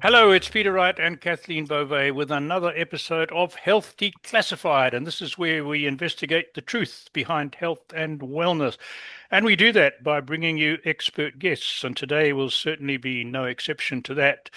Hello, it's Peter Wright and Kathleen Beauvais with another episode of Health Declassified. And this is where we investigate the truth behind health and wellness. And we do that by bringing you expert guests. And today will certainly be no exception to that.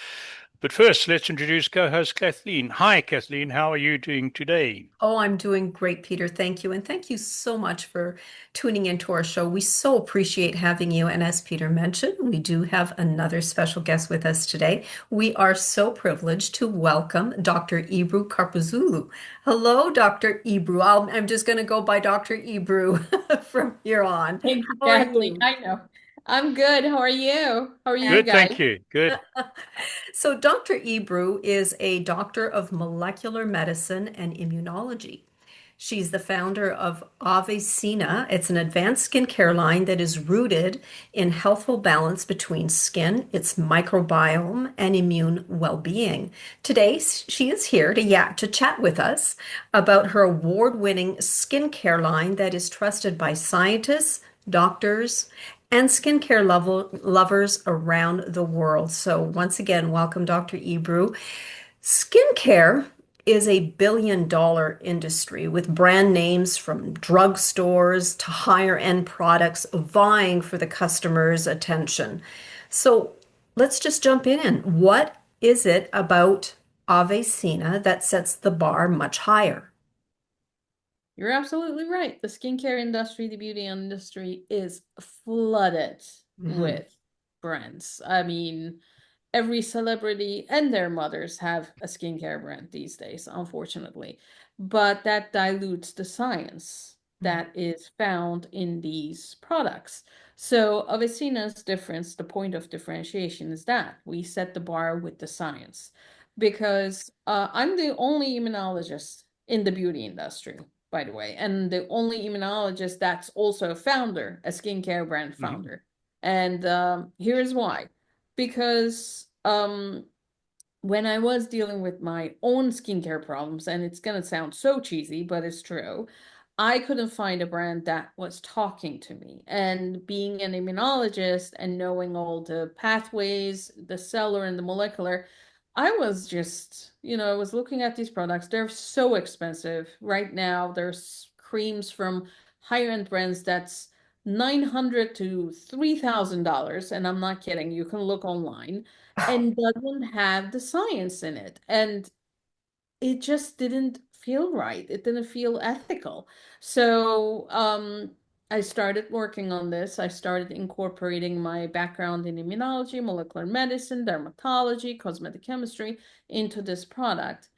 But first, let's introduce co host Kathleen. Hi, Kathleen. How are you doing today? Oh, I'm doing great, Peter. Thank you. And thank you so much for tuning into our show. We so appreciate having you. And as Peter mentioned, we do have another special guest with us today. We are so privileged to welcome Dr. Ebru Karpuzoglu. Hello, Dr. Ebru. I'm just going to go by Dr. Ebru from here on. Thank you, How are Kathleen. you? I know. I'm good. How are you? How are you Good, guys? thank you. Good. So, Dr. Ebru is a doctor of molecular medicine and immunology. She's the founder of AveSeena. It's an advanced skincare line that is rooted in healthful balance between skin, its microbiome, and immune well-being. Today, she is here to chat with us about her award-winning skincare line that is trusted by scientists, doctors, and lovers around the world. So once again, welcome, Dr. Ebru. Skincare is a billion-dollar industry with brand names from drugstores to higher end products vying for the customer's attention. So let's just jump in. What is it about Avesina that sets the bar much higher? You're absolutely right. The skincare industry, the beauty industry is flooded Mhm. with brands. I mean, every celebrity and their mothers have a skincare brand these days, unfortunately. But that dilutes the science that is found in these products. So, Avicina's difference, the point of differentiation is that we set the bar with the science. Because I'm the only immunologist in the beauty industry, by the way, and the only immunologist that's also a founder, a skincare brand Mhm. founder. And here's why. Because when I was dealing with my own skincare problems, and it's gonna sound so cheesy, but it's true, I couldn't find a brand that was talking to me. And being an immunologist and knowing all the pathways, the cellular and the molecular, I was just, I was looking at these products. They're so expensive. Right now, there's creams from higher end brands that's 900 to $3,000, and I'm not kidding. You can look online and doesn't have the science in it. And it just didn't feel right. It didn't feel ethical. So I started working on this. I started incorporating my background in immunology, molecular medicine, dermatology, cosmetic chemistry into this product.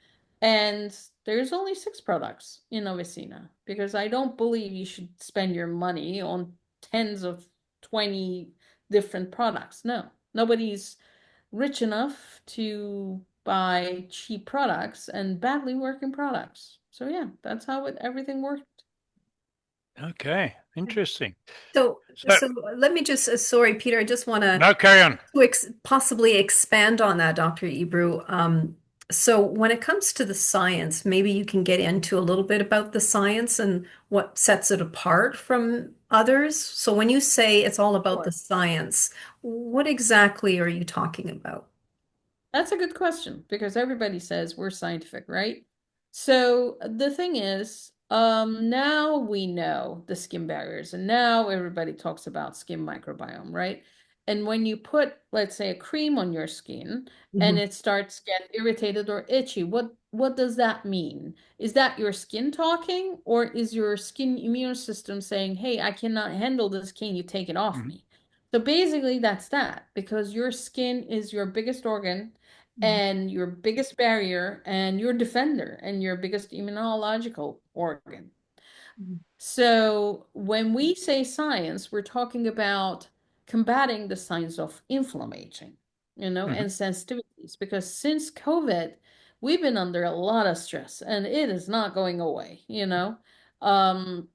And there's only 6 products in Avicina because I don't believe you should spend your money on tens of 20 different products. No, nobody's rich enough to buy cheap products and badly working products. So yeah, that's how everything worked. Okay, interesting. So, So, so let me just, sorry, Peter, I just want to no, carry on. possibly expand on that, Dr. Ebru. So when it comes to the science, maybe you can get into a little bit about the science and what sets it apart from others. So when you say it's all about the Sure. science, what exactly are you talking about? That's a good question because everybody says we're scientific, right? So the thing is, now we know the skin barriers, and now everybody talks about skin microbiome, right? And when you put, let's say, a cream on your skin and Mhm. it starts get irritated or itchy, what does that mean? Is that your skin talking, or is your skin immune system saying, "Hey, I cannot handle this, can you take it off Mhm. me?" So basically, that's that because your skin is your biggest organ and your biggest barrier and your defender and your biggest immunological organ. Mhm. So when we say science, we're talking about combating the signs of inflammation, Mhm. and sensitivities. Because since COVID, we've been under a lot of stress and it is not going away. Um,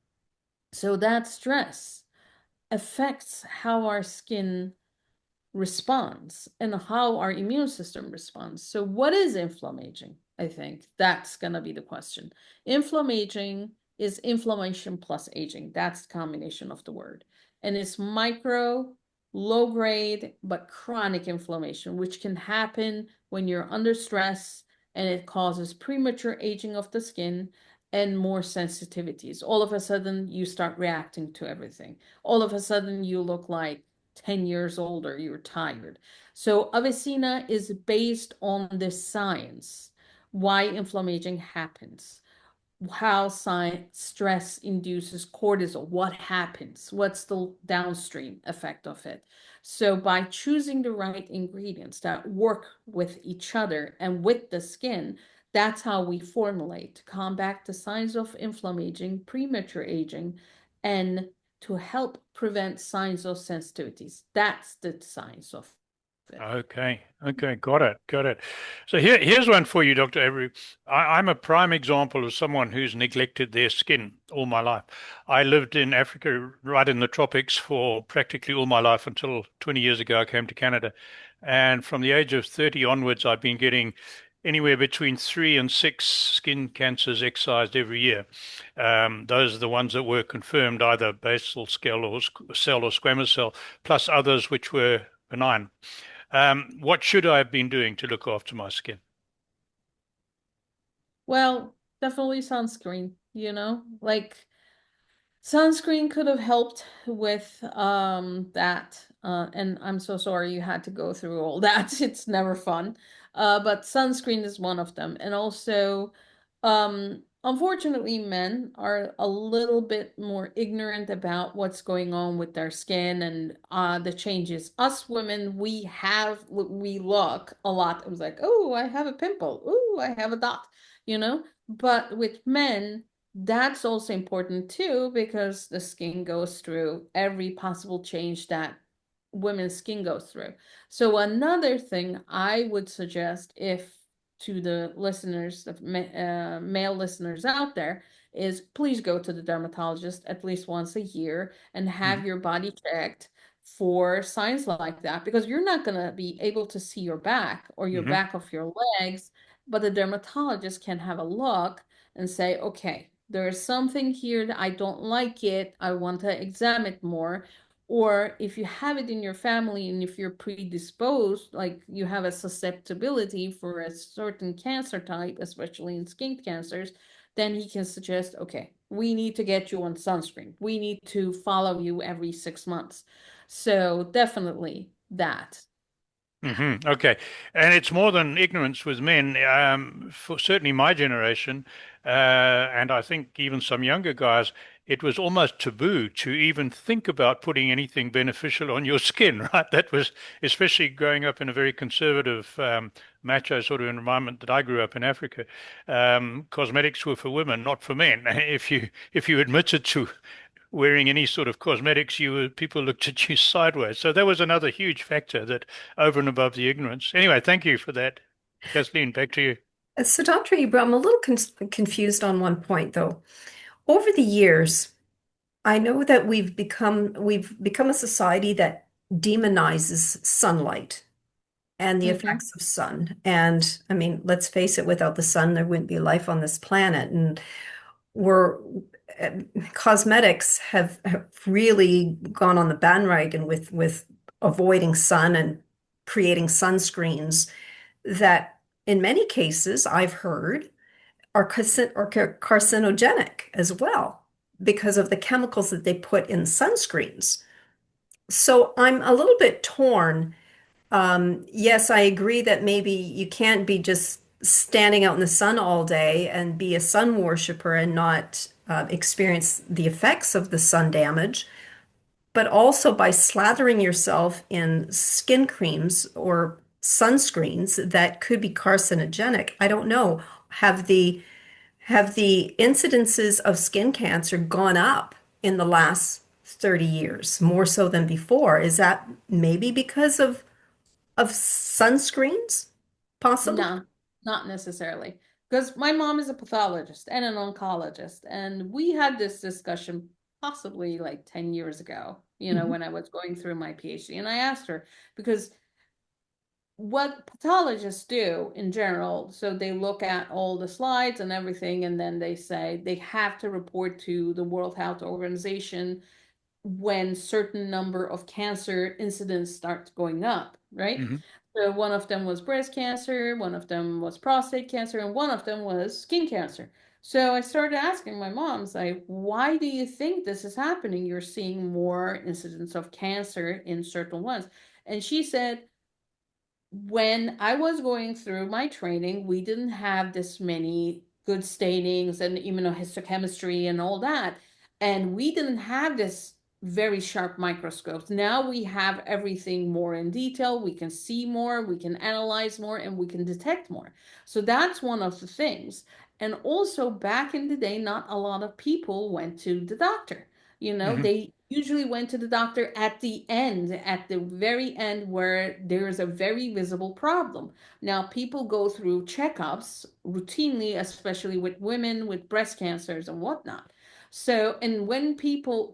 so that stress affects how our skin responds and how our immune system responds. So, what is inflammaging? I think that's going to be the question. Inflammaging is inflammation plus aging. That's the combination of the word. And it's micro, low grade but chronic inflammation, which can happen when you're under stress and it causes premature aging of the skin and more sensitivities. All of a sudden, you start reacting to everything. All of a sudden, you look like 10 years older, you're tired. So, AveSeena is based on the science, why inflammaging happens, how stress induces cortisol, what happens, what's the downstream effect of it. So by choosing the right ingredients that work with each other and with the skin, that's how we formulate to combat the signs of inflammaging, premature aging, and to help prevent signs of sensitivities. That's the science of it. Okay, okay, got it, got it. So here's one for you, Dr. Ebru. I'm a prime example of someone who's neglected their skin all my life. I lived in Africa, right in the tropics, for practically all my life until 20 years ago I came to Canada. And from the age of 30 onwards, I've been getting anywhere between 3 and 6 skin cancers excised every year. Those are the ones that were confirmed, either basal cell or squamous cell, plus others which were benign. What should I have been doing to look after my skin? Well, definitely sunscreen, like sunscreen could have helped with that. And I'm so sorry you had to go through all that. It's never fun. But sunscreen is one of them. And also, unfortunately, men are a little bit more ignorant about what's going on with their skin and the changes. Us women, we look a lot. It was like, oh, I have a pimple. Oh, I have a dot, you know? But with men, that's also important too, because the skin goes through every possible change that women's skin goes through. So another thing I would suggest, if to the listeners, the male listeners out there, is please go to the dermatologist at least once a year and have Mhm. your body checked for signs like that, because you're not going to be able to see your back or your Mhm. back of your legs, but the dermatologist can have a look and say, okay, there is something here that I don't like it. I want to examine it more. Or if you have it in your family and if you're predisposed, like you have a susceptibility for a certain cancer type, especially in skin cancers, then he can suggest, okay, we need to get you on sunscreen. We need to follow you every 6 months. So definitely that. Okay, and it's more than ignorance with men. For certainly my generation, and I think even some younger guys, it was almost taboo to even think about putting anything beneficial on your skin, right? That was especially growing up in a very conservative, macho sort of environment that I grew up in Africa. Cosmetics were for women, not for men. If you admitted to wearing any sort of cosmetics, people looked at you sideways. So that was another huge factor that over and above the ignorance. Anyway, thank you for that. Kathleen, back to you. So, Dr. Ibra, I'm a little confused on one point, though. Over the years, I know that we've become a society that demonizes sunlight and the Mhm. effects of sun. And I mean, let's face it, without the sun, there wouldn't be life on this planet. And we're uh, cosmetics have really gone on the bandwagon with avoiding sun and creating sunscreens that in many cases I've heard are carcinogenic as well because of the chemicals that they put in sunscreens. So I'm a little bit torn. Yes, I agree that maybe you can't be just standing out in the sun all day and be a sun worshiper and not experience the effects of the sun damage, but also by slathering yourself in skin creams or sunscreens that could be carcinogenic. I don't know. Have the incidences of skin cancer gone up in the last 30 years, more so than before? Is that maybe because of sunscreens, possibly? No, not necessarily. Because my mom is a pathologist and an oncologist, and we had this discussion possibly like 10 years ago, Mhm. when I was going through my PhD. And I asked her, because what pathologists do in general, so they look at all the slides and everything, and then they say they have to report to the World Health Organization when certain number of cancer incidents start going up, right? Hmm. So one of them was breast cancer, one of them was prostate cancer, and one of them was skin cancer. So I started asking my moms, like, why do you think this is happening? You're seeing more incidents of cancer in certain ones. And she said, when I was going through my training, we didn't have this many good stainings and immunohistochemistry and all that. And we didn't have this very sharp microscopes. Now we have everything more in detail. We can see more, we can analyze more, and we can detect more. So that's one of the things. And also, back in the day, not a lot of people went to the doctor. Hmm. They usually went to the doctor at the end, at the very end, where there's a very visible problem. Now, people go through checkups routinely, especially with women with breast cancers and whatnot. So, and when people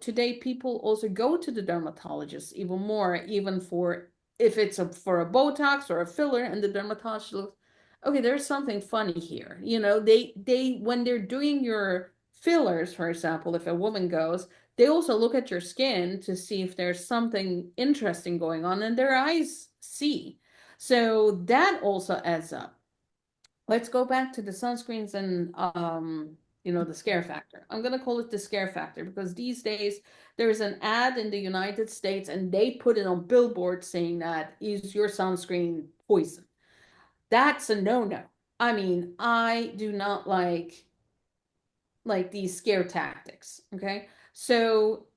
also go to the dermatologist even more, even for if it's for a Botox or a filler, and the dermatologist looks, okay, there's something funny here. When they're doing your fillers, for example, if a woman goes, they also look at your skin to see if there's something interesting going on, and their eyes see. So that also adds up. Let's go back to the sunscreens and the scare factor. I'm gonna call it the scare factor because these days there's an ad in the United States and they put it on billboards saying that is your sunscreen poison. That's a no-no. I mean, I do not like these scare tactics. Okay. So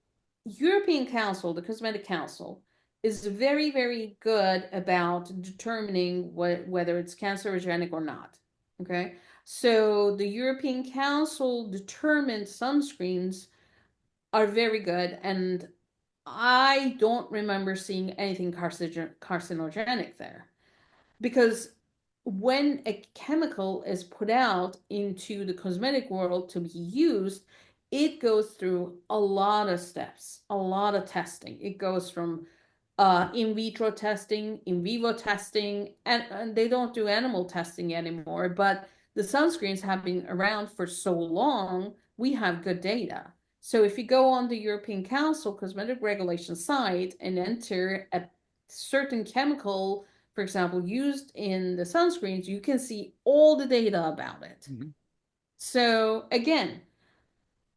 European Council, the Cosmetic Council, is very, very good about determining whether it's cancerogenic or not. Okay. So the European Council determined sunscreens are very good, and I don't remember seeing anything carcinogenic there because when a chemical is put out into the cosmetic world to be used, it goes through a lot of steps, a lot of testing. It goes from in vitro testing, in vivo testing, and they don't do animal testing anymore. But the sunscreens have been around for so long, we have good data. So if you go on the European Council Cosmetic Regulation site and enter a certain chemical, for example, used in the sunscreens, you can see all the data about it. Hmm. So again,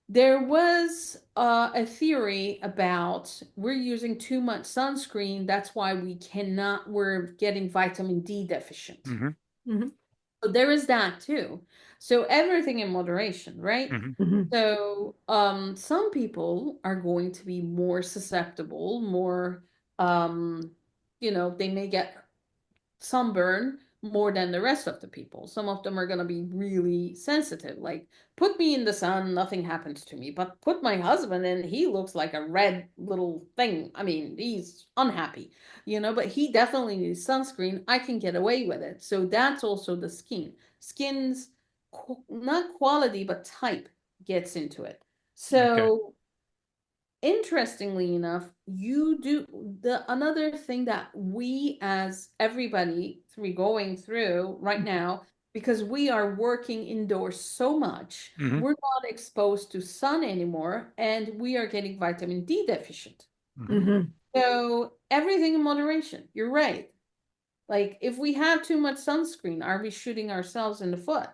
there was a theory about we're using too much sunscreen. That's why we're getting vitamin D deficient. Hmm. Mhm. So there is that too. So everything in moderation, right? Hmm. Mhm. So some people are going to be more susceptible, more, they may get sunburn more than the rest of the people. Some of them are going to be really sensitive. Like, put me in the sun, nothing happens to me. But put my husband in, he looks like a red little thing. I mean, he's unhappy, but he definitely needs sunscreen. I can get away with it. So that's also the skin. Skin's not quality, but type gets into it. Okay. So interestingly enough, you do the another thing that we as everybody through going through right now, because we are working indoors so much, Hmm. we're not exposed to sun anymore, and we are getting vitamin D deficient. Hmm. Mhm. So everything in moderation. You're right. Like, if we have too much sunscreen, are we shooting ourselves in the foot?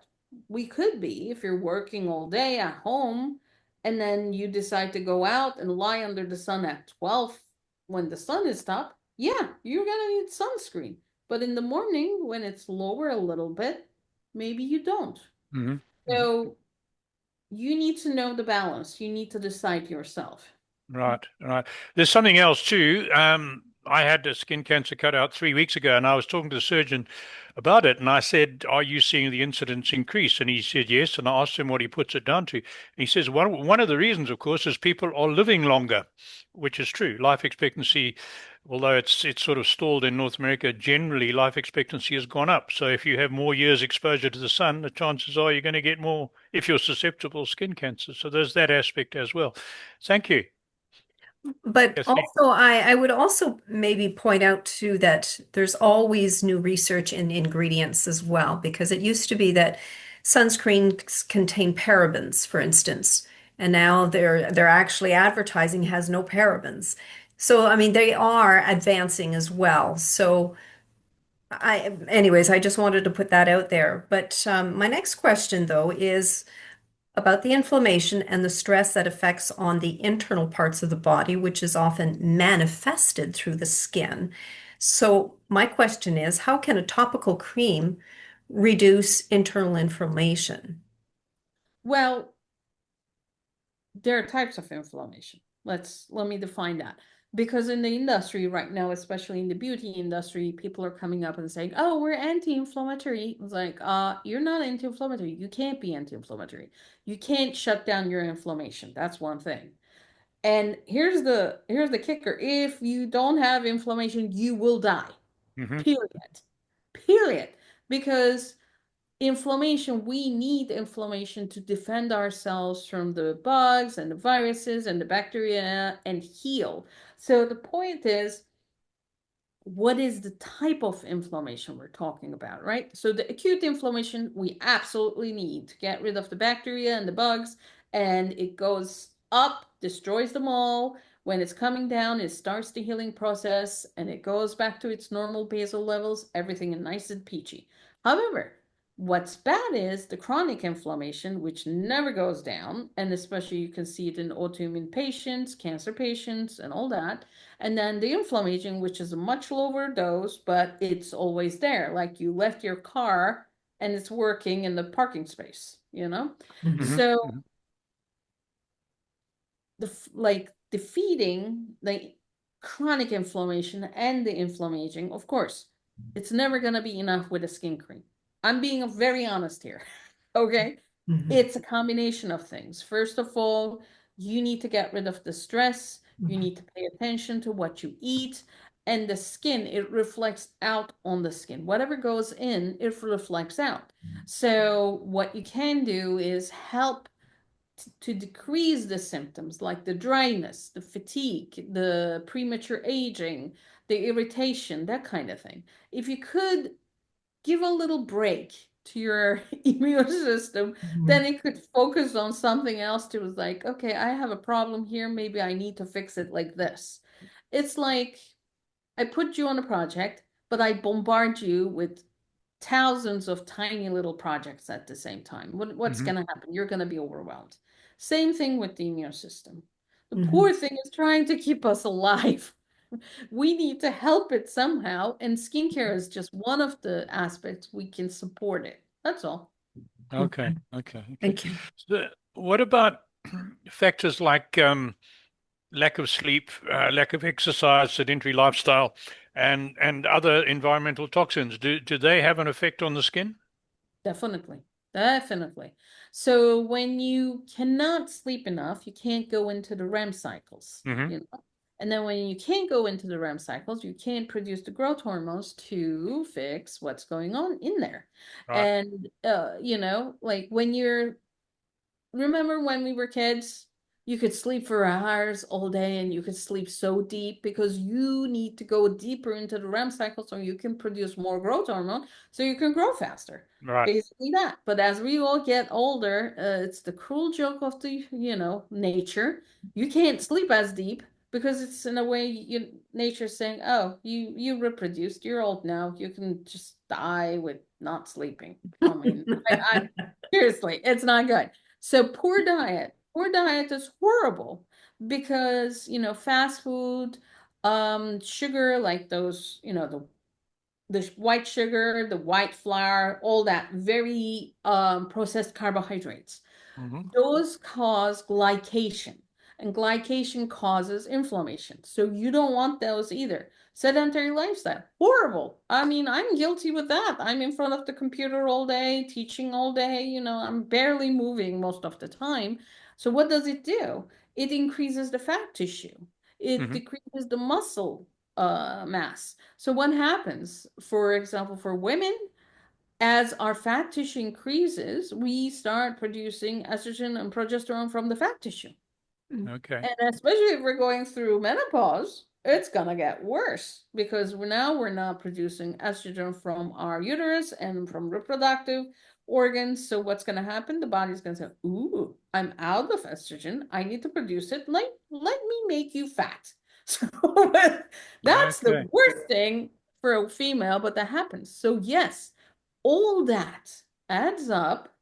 We could be if you're working all day at home and then you decide to go out and lie under the sun at 12 when the sun is up. Yeah, you're gonna need sunscreen. But in the morning, when it's lower a little bit, maybe you don't. Hmm. So you need to know the balance. You need to decide yourself. Right, right. There's something else too. I had a skin cancer cut out 3 weeks ago, and I was talking to the surgeon about it. And I said, "Are you seeing the incidence increase?" And he said, "Yes." And I asked him what he puts it down to. And he says, "One of the reasons, of course, is people are living longer, which is true. Life expectancy, although it's sort of stalled in North America, generally life expectancy has gone up. So if you have more years exposure to the sun, the chances are you're going to get more if you're susceptible skin cancer. So there's that aspect as well." Thank you. But Kathleen. also, I would also maybe point out too that there's always new research in ingredients as well, because it used to be that sunscreens contain parabens, for instance, and now they're actually advertising has no parabens. So I mean they are advancing as well. So anyways, I just wanted to put that out there. But my next question though is about the inflammation and the stress that affects on the internal parts of the body, which is often manifested through the skin. So my question is, how can a topical cream reduce internal inflammation? Well, there are types of inflammation. Let me define that. Because in the industry right now, especially in the beauty industry, people are coming up and saying, "Oh, we're anti-inflammatory." It's like, you're not anti-inflammatory. You can't be anti-inflammatory. You can't shut down your inflammation. That's one thing. And here's the kicker. If you don't have inflammation, you will die. Hmm. Period. Period. Because inflammation, we need inflammation to defend ourselves from the bugs and the viruses and the bacteria and heal. So the point is, what is the type of inflammation we're talking about, right? So the acute inflammation we absolutely need to get rid of the bacteria and the bugs, and it goes up, destroys them all. When it's coming down, it starts the healing process and it goes back to its normal basal levels, everything is nice and peachy. However, what's bad is the chronic inflammation, which never goes down, and especially you can see it in autoimmune patients, cancer patients, and all that. And then the inflammaging, which is a much lower dose, but it's always there. Like you left your car and it's working in the parking space, you know? Mhm. So Hmm. like defeating the chronic inflammation and the inflammaging, of course, it's never going to be enough with a skin cream. I'm being very honest here. Okay. Mhm. It's a combination of things. First of all, you need to get rid of the stress. You Mhm. need to pay attention to what you eat. And the skin, it reflects out on the skin. Whatever goes in, it reflects out. So, what you can do is help to decrease the symptoms like the dryness, the fatigue, the premature aging, the irritation, that kind of thing. If you could give a little break to your immune system, then Mhm. it could focus on something else to was like, okay, I have a problem here. Maybe I need to fix it like this. It's like I put you on a project, but I bombard you with thousands of tiny little projects at the same time. What's Hmm. going to happen? You're going to be overwhelmed. Same thing with the immune system. The Mhm. poor thing is trying to keep us alive. We need to help it somehow, and skincare is just one of the aspects we can support it. That's all. Okay. Okay. Okay. Okay. Thank you. So what about factors like lack of sleep, lack of exercise, sedentary lifestyle, and other environmental toxins? Do they have an effect on the skin? Definitely. Definitely. So when you cannot sleep enough, you can't go into the REM cycles, Hmm. you know. And then when you can't go into the REM cycles, you can't produce the growth hormones to fix what's going on in there. Right. And like when you're remember when we were kids, you could sleep for hours all day and you could sleep so deep because you need to go deeper into the REM cycle so you can produce more growth hormone so you can grow faster. Right. Basically that. But as we all get older, it's the cruel joke of the, nature. You can't sleep as deep because it's in a way nature's saying, "Oh, you reproduced, you're old now. You can just die with not sleeping." I mean, I seriously, it's not good. So poor diet is horrible because, fast food, sugar, like those, the white sugar, the white flour, all that very processed carbohydrates. Hmm. Those cause glycation, and glycation causes inflammation. So you don't want those either. Sedentary lifestyle, horrible. I mean, I'm guilty with that. I'm in front of the computer all day, teaching all day, I'm barely moving most of the time. So what does it do? It increases the fat tissue. It Hmm. decreases the muscle mass. So what happens, for example, for women, as our fat tissue increases, we start producing estrogen and progesterone from the fat tissue. Okay. And especially if we're going through menopause, it's gonna get worse because we're not producing estrogen from our uterus and from reproductive organs. So what's gonna happen? The body's gonna say, "Ooh, I'm out of estrogen. I need to produce it. Let me make you fat." So that's the Okay. worst thing for a female, but that happens. So yes, all that adds up,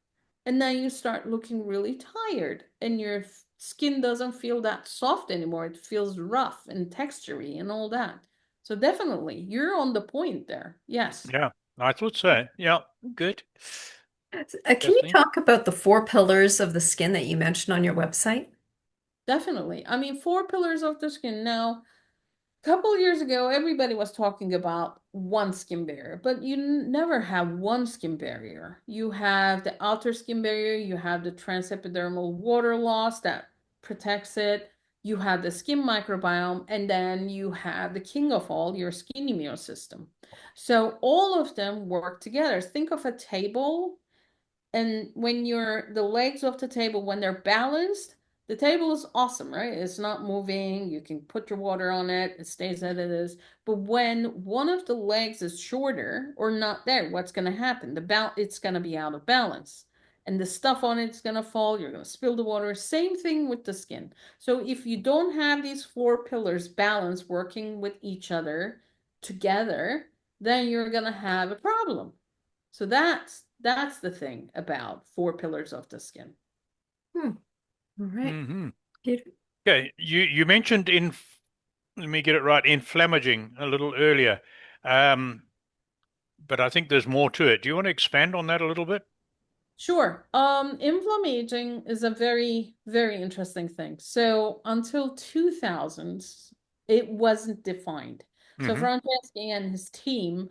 and then you start looking really tired, and your skin doesn't feel that soft anymore. It feels rough and textury and all that. So definitely, you're on the point there. Yes, Yeah, I thought so. Yeah, good. Can you Kathleen? talk about the four pillars of the skin that you mentioned on your website? definitely. I mean, four pillars of the skin. Now, couple years ago, everybody was talking about one skin barrier, but you never have one skin barrier. You have the outer skin barrier, you have the transepidermal water loss that protects it, you have the skin microbiome, and then you have the king of all, your skin immune system. So all of them work together. Think of a table, and when you're the legs of the table, when they're balanced, the table is awesome, right? It's not moving. You can put your water on it. It stays as it is. But when one of the legs is shorter or not there, what's going to happen? It's going to be out of balance. And the stuff on it's going to fall. You're going to spill the water. Same thing with the skin. So if you don't have these four pillars balanced working with each other together, then you're going to have a problem. So that's the thing about four pillars of the skin. Hmm. All right. Mm-hmm. Good. Okay, you mentioned let me get it right, inflammaging a little earlier. Um, but I think there's more to it. Do you want to expand on that a little bit? Sure. Inflammaging is a very, very interesting thing. So until 2000s, it wasn't defined. So Mm-hmm. Franceschi and his team,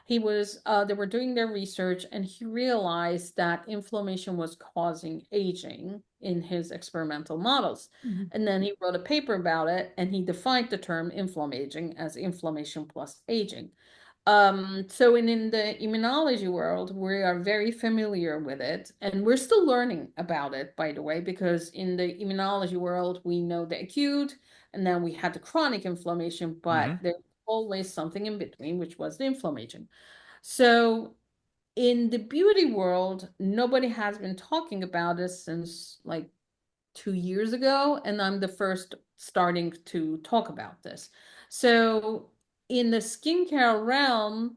they were doing their research and he realized that inflammation was causing aging in his experimental models. Mhm. And then he wrote a paper about it and he defined the term inflammaging as inflammation plus aging. So in the immunology world, we are very familiar with it, and we're still learning about it, by the way, because in the immunology world, we know the acute, and then we had the chronic inflammation, but Mm-hmm. there's always something in between, which was the inflammation. So in the beauty world, nobody has been talking about this since like 2 years ago, and I'm the first starting to talk about this. So in the skincare realm,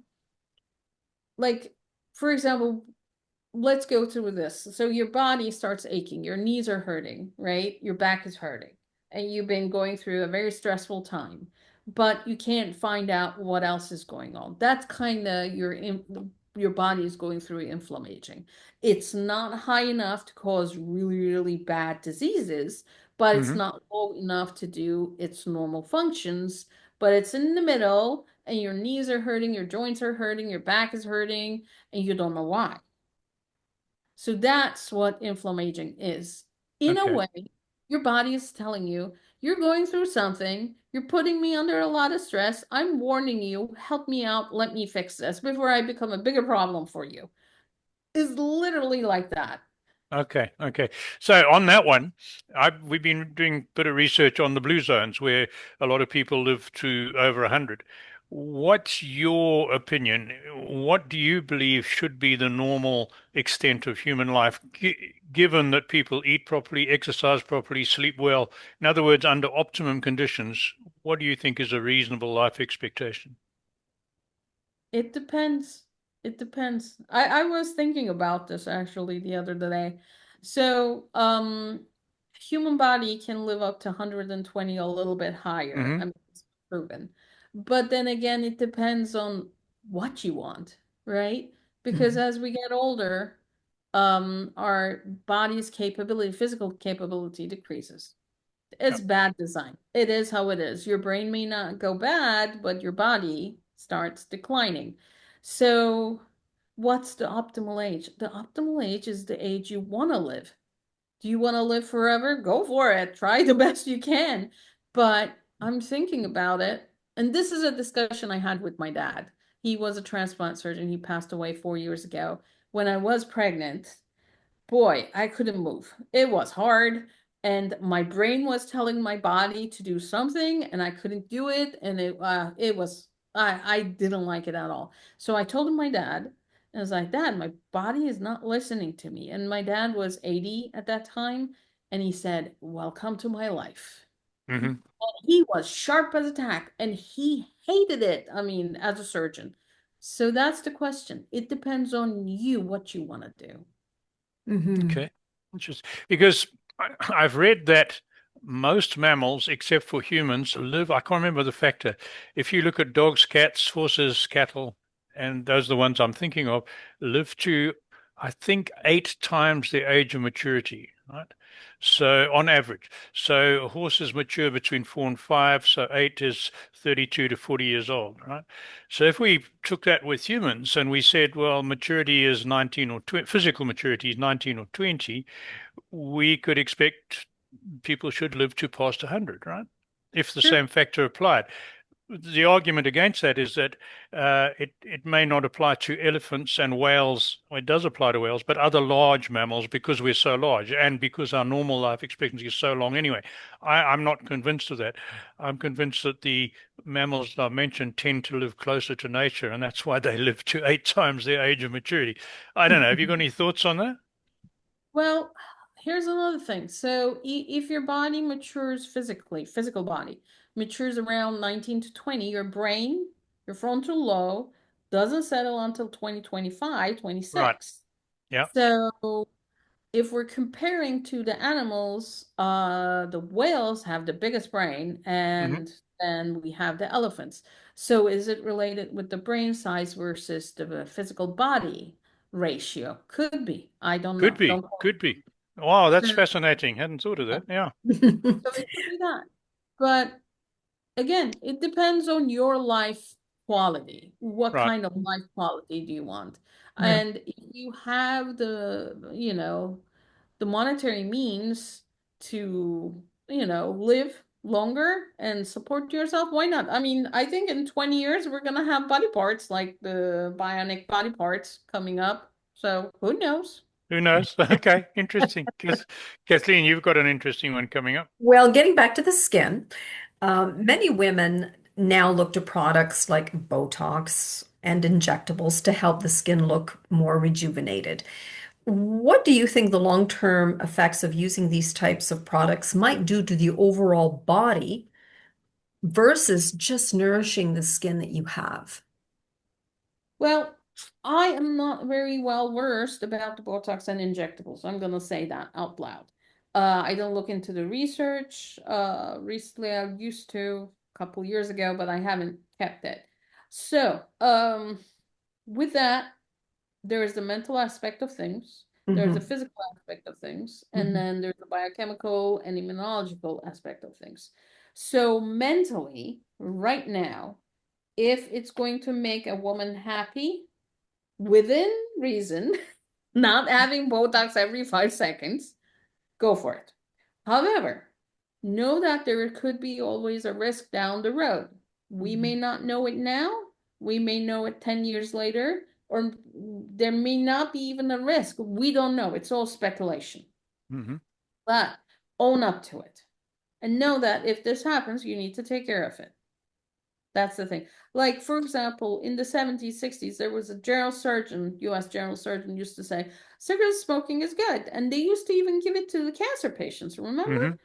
like for example, let's go through this. So your body starts aching, your knees are hurting, right? Your back is hurting, and you've been going through a very stressful time, but you can't find out what else is going on. That's kind of your body is going through inflammation. It's not high enough to cause really, really bad diseases, but it's Mm-hmm. not low enough to do its normal functions, but it's in the middle, and your knees are hurting, your joints are hurting, your back is hurting, and you don't know why. So that's what inflammaging is. In a Okay. way, your body is telling you, you're going through something, you're putting me under a lot of stress. I'm warning you, help me out, let me fix this before I become a bigger problem for you. Is literally like that. Okay, okay. So on that one, we've been doing a bit of research on the blue zones where a lot of people live to over 100. What's your opinion? What do you believe should be the normal extent of human life, given that people eat properly, exercise properly, sleep well? In other words, under optimum conditions, what do you think is a reasonable life expectation? It depends. It depends. I was thinking about this actually the other day. So, human body can live up to 120, a little bit higher. Mm-hmm. I mean, it's proven. But then again, it depends on what you want, right? Because Mm-hmm. as we get older, our body's capability, physical capability decreases. It's Yep. bad design. It is how it is. Your brain may not go bad, but your body starts declining. So, what's the optimal age? The optimal age is the age you want to live. Do you want to live forever? Go for it. Try the best you can. But I'm thinking about it, and this is a discussion I had with my dad. He was a transplant surgeon. He passed away 4 years ago. When I was pregnant, boy, I couldn't move. It was hard, and my brain was telling my body to do something and I couldn't do it, and it was I didn't like it at all. So I told my dad, and I was like, Dad, my body is not listening to me. And my dad was 80 at that time, and he said, Welcome to my life. Hmm. He was sharp as a tack and he hated it. I mean, as a surgeon. So that's the question. It depends on you what you want to do. Hmm. Okay. Interesting. Because I've read that most mammals, except for humans, live. I can't remember the factor. If you look at dogs, cats, horses, cattle, and those are the ones I'm thinking of, live to, I think, 8 times their age of maturity, right? So on average. So horses mature between 4 and 5, so 8 is 32 to 40 years old, right? So if we took that with humans and we said, well, maturity is 19 or 20, physical maturity is 19 or 20, we could expect people should live to past 100, right? If the Sure. same factor applied. The argument against that is that it may not apply to elephants and whales. Well, it does apply to whales, but other large mammals because we're so large and because our normal life expectancy is so long anyway. I'm not convinced of that. I'm convinced that the mammals that I mentioned tend to live closer to nature, and that's why they live to 8 times their age of maturity. I don't know. Have you got any thoughts on that? Well, here's another thing. So if your body matures physically, physical body matures around 19 to 20, your brain, your frontal lobe, doesn't settle until 2025, Right. 26. Yeah. So if we're comparing to the animals, the whales have the biggest brain, Hmm. and then we have the elephants. So is it related with the brain size versus the physical body ratio? Could be. I don't Could know. be. Don't quote Could be. Wow, that's me. fascinating. Hadn't thought of Yeah. that. Yeah. So it could be that. But again, it depends on your life quality. What Right. kind of life quality do you want? Yeah. And if you have the monetary means to, live longer and support yourself, why not? I mean, I think in 20 years we're gonna have body parts like the bionic body parts coming up. So who knows? Who knows? Okay, interesting. Kathleen, you've got an interesting one coming up. Well, getting back to the skin, many women now look to products like Botox and injectables to help the skin look more rejuvenated. What do you think the long-term effects of using these types of products might do to the overall body versus just nourishing the skin that you have? Well, I am not very well versed about the Botox and injectables. I'm gonna say that out loud. I don't look into the research. Recently I used to a couple years ago, but I haven't kept it. So, with that, there is the mental aspect of things, there's the Hmm. physical aspect of things, and Hmm. then there's the biochemical and immunological aspect of things. So mentally, right now, if it's going to make a woman happy within reason, not having Botox every 5 seconds, go for it. However, know that there could be always a risk down the road. We may not know it now, we may know it 10 years later, or there may not be even a risk. We don't know. It's all speculation. Hmm. But own up to it and know that if this happens, you need to take care of it. That's the thing. Like, for example, in the 70s, 60s, there was a general surgeon, US general surgeon, used to say, cigarette smoking is good. And they used to even give it to the cancer patients, remember? Hmm.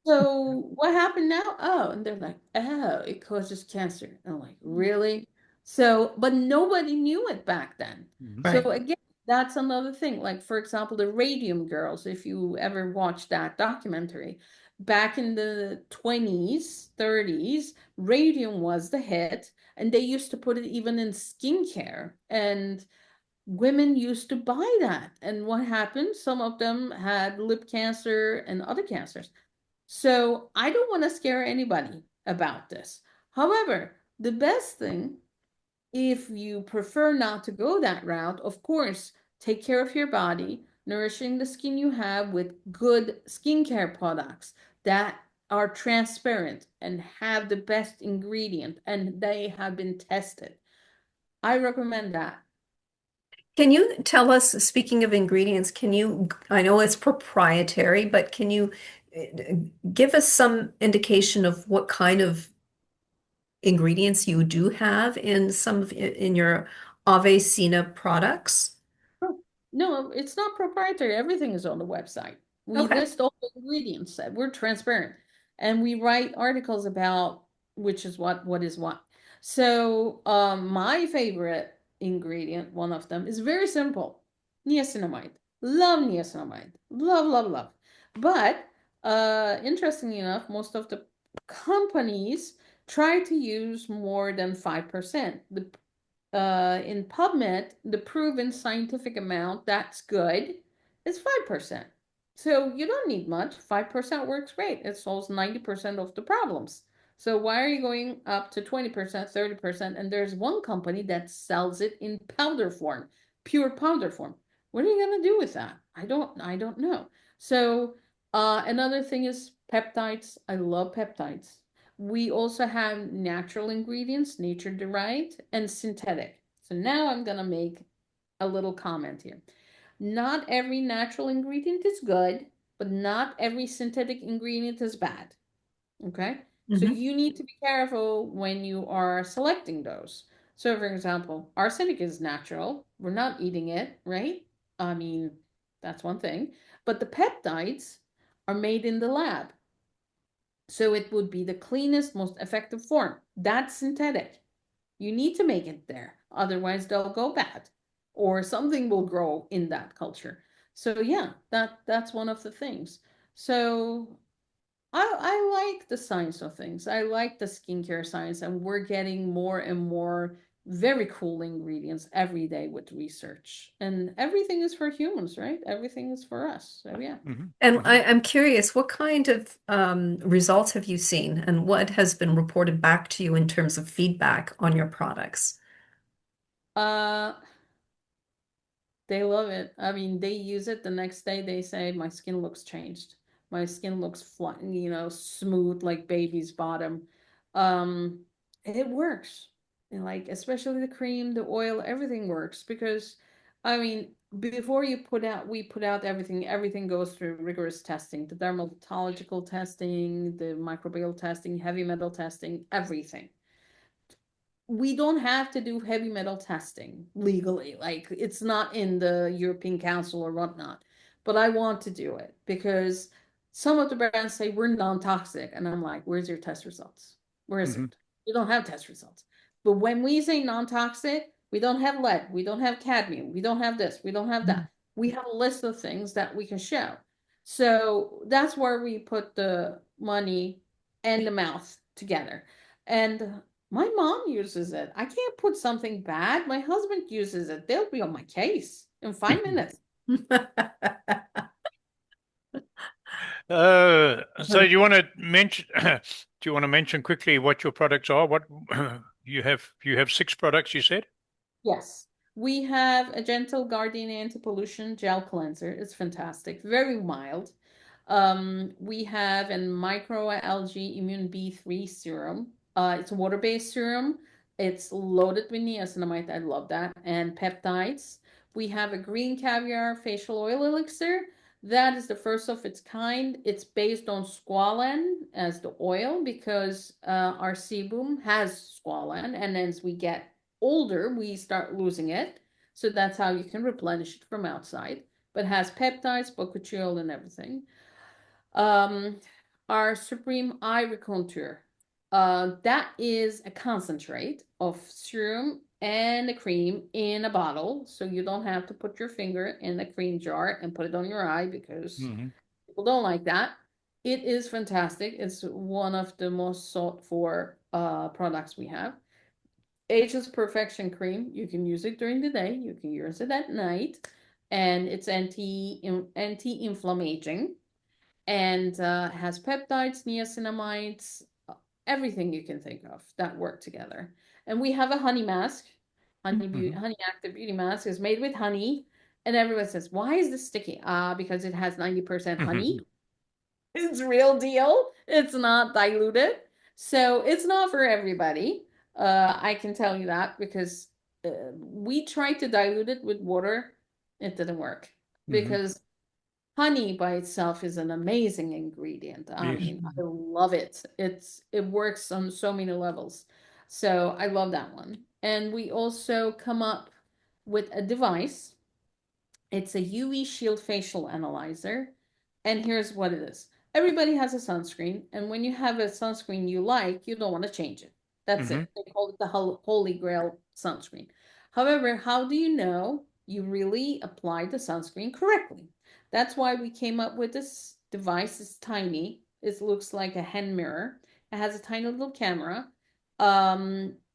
So what happened now? Oh, and they're like, oh, it causes cancer. And I'm like, really? So, but nobody knew it back then. So Right. again, that's another thing. Like, for example, the Radium Girls, if you ever watched that documentary, back in the 20s, 30s, radium was the hit, and they used to put it even in skincare. And women used to buy that. And what happened? Some of them had lip cancer and other cancers. So I don't want to scare anybody about this. However, the best thing, if you prefer not to go that route, of course, take care of your body, nourishing the skin you have with good skincare products that are transparent and have the best ingredient and they have been tested. I recommend that. Can you tell us, speaking of ingredients, I know it's proprietary, but can you give us some indication of what kind of ingredients you do have in some of in your AveSeena products? Oh, no, it's not proprietary. Everything is on the website. We Okay. list all the ingredients. We're transparent, and we write articles about which is what is what. So, my favorite ingredient, one of them, is very simple: niacinamide. Love niacinamide. Love, love, love. But, interestingly enough, most of the companies try to use more than 5%. In PubMed, the proven scientific amount that's good is 5%. So you don't need much. 5% works great. It solves 90% of the problems. So why are you going up to 20%, 30%? And there's one company that sells it in powder form, pure powder form. What are you gonna do with that? I don't know. So another thing is peptides. I love peptides. We also have natural ingredients, nature derived, and synthetic. So now I'm going to make a little comment here. Not every natural ingredient is good, but not every synthetic ingredient is bad. Okay? So Hmm. you need to be careful when you are selecting those. So, for example, arsenic is natural. We're not eating it, right? I mean, that's one thing. But the peptides are made in the lab. So it would be the cleanest, most effective form. That's synthetic. You need to make it there. Otherwise, they'll go bad or something will grow in that culture. So yeah, that's one of the things. So I like the science of things. I like the skincare science, and we're getting more and more very cool ingredients every day with research. And everything is for humans, right? Everything is for us. So yeah. Hmm. And Hmm. I'm curious, what kind of results have you seen, and what has been reported back to you in terms of feedback on your products? Uh They love it. I mean, they use it the next day. They say, my skin looks changed. My skin looks flat, smooth like baby's bottom. It works. And like, especially the cream, the oil, everything works because, I mean, before we put out everything goes through rigorous testing, the dermatological testing, the microbial testing, heavy metal testing, everything. We don't have to do heavy metal testing legally. Like it's not in the European Council or whatnot. But I want to do it because some of the brands say we're non-toxic. And I'm like, where's your test results? Where is Hmm. it? You don't have test results. But when we say non-toxic, we don't have lead, we don't have cadmium, we don't have this, we don't have that. We have a list of things that we can show. So that's where we put the money and the mouth together. And my mom uses it. I can't put something bad. My husband uses it. They'll be on my case in 5 minutes. So do you want to mention? Do you want to mention quickly what your products are? What you have? You have 6 products. You said. Yes. We have a gentle Guardian anti-pollution gel cleanser. It's fantastic. Very mild. We have a microalgae immune B3 serum. It's a water-based serum. It's loaded with niacinamide. I love that. And peptides. We have a green caviar facial oil elixir. That is the first of its kind. It's based on squalane as the oil because our sebum has squalane, and as we get older, we start losing it. So that's how you can replenish it from outside. But has peptides, bocuchiol, and everything. Um, our Supreme Eye Recontour. That is a concentrate of serum and a cream in a bottle. So you don't have to put your finger in a cream jar and put it on your eye because Hmm. people don't like that. It is fantastic. It's one of the most sought for products we have. Ageless Perfection Cream. You can use it during the day. You can use it at night, and it's anti-inflammaging and has peptides, niacinamides, everything you can think of that work together. And we have a honey mask. Hmm. Honey Active Beauty Mask is made with honey, and everyone says, "Why is this sticky?" Because it has 90% honey. It's real deal. It's not diluted. So it's not for everybody. I can tell you that because we tried to dilute it with water. It didn't work Hmm. because Honey by itself is an amazing ingredient. I Yes. mean, I love it. It works on so many levels. So I love that one. And we also come up with a device. It's a UV shield facial analyzer. And here's what it is. Everybody has a sunscreen, and when you have a sunscreen you like, you don't want to change it. That's Mm-hmm. it. They call it the holy grail sunscreen. However, how do you know you really applied the sunscreen correctly? That's why we came up with this device. It's tiny. It looks like a hand mirror. It has a tiny little camera.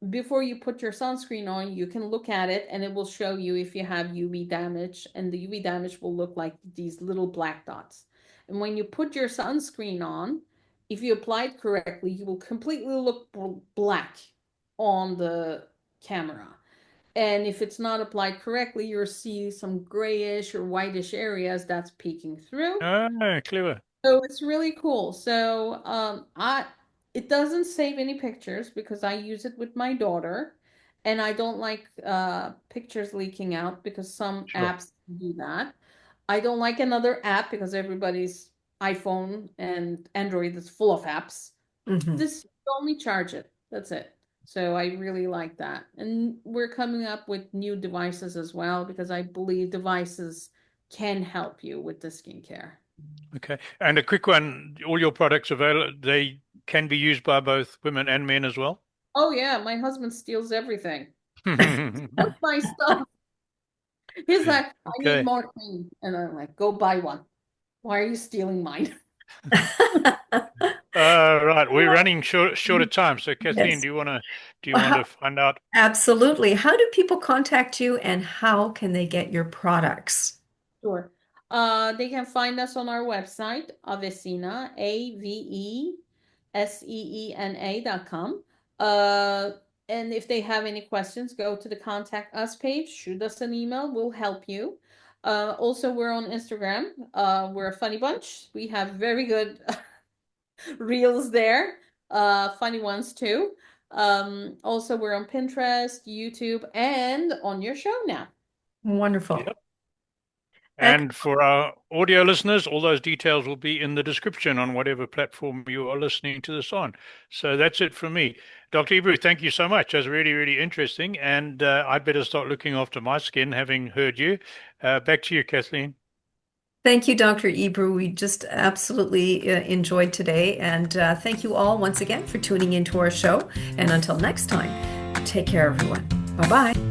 Before you put your sunscreen on, you can look at it and it will show you if you have UV damage, and the UV damage will look like these little black dots. And when you put your sunscreen on, if you apply it correctly, you will completely look black on the camera. And if it's not applied correctly, you'll see some grayish or whitish areas that's peeking through. Ah, clever. So it's really cool. So it doesn't save any pictures because I use it with my daughter, and I don't like pictures leaking out because some Sure. apps do that. I don't like another app because everybody's iPhone and Android is full of apps. Mhm. This, you only charge it. That's it. So I really like that. And we're coming up with new devices as well because I believe devices can help you with the skincare. Okay. And a quick one, all your products available, they can be used by both women and men as well? Oh yeah, my husband steals everything. That's my stuff. He's like, I need Okay. more cream. And I'm like, go buy one. Why are you stealing mine? Right. We're running short of time. So Kathleen, Yes. do you Well, want to find out? absolutely. How do people contact you and how can they get your products? Sure. They can find us on our website, AveSeena, AveSeena.com. And if they have any questions, go to the contact us page, shoot us an email, we'll help you. Also, we're on Instagram. We're a funny bunch. We have very good reels there, funny ones too. Also, we're on Pinterest, YouTube, and on your show now. Wonderful. Yep. And for our audio listeners, all those details will be in the description on whatever platform you are listening to this on. So that's it from me. Dr. Ebru, thank you so much. That's really, really interesting. And I'd better start looking after my skin, having heard you. Back to you, Kathleen. Thank you, Dr. Ebru. We just absolutely enjoyed today. And thank you all once again for tuning into our show. And until next time, take care, everyone. Bye bye.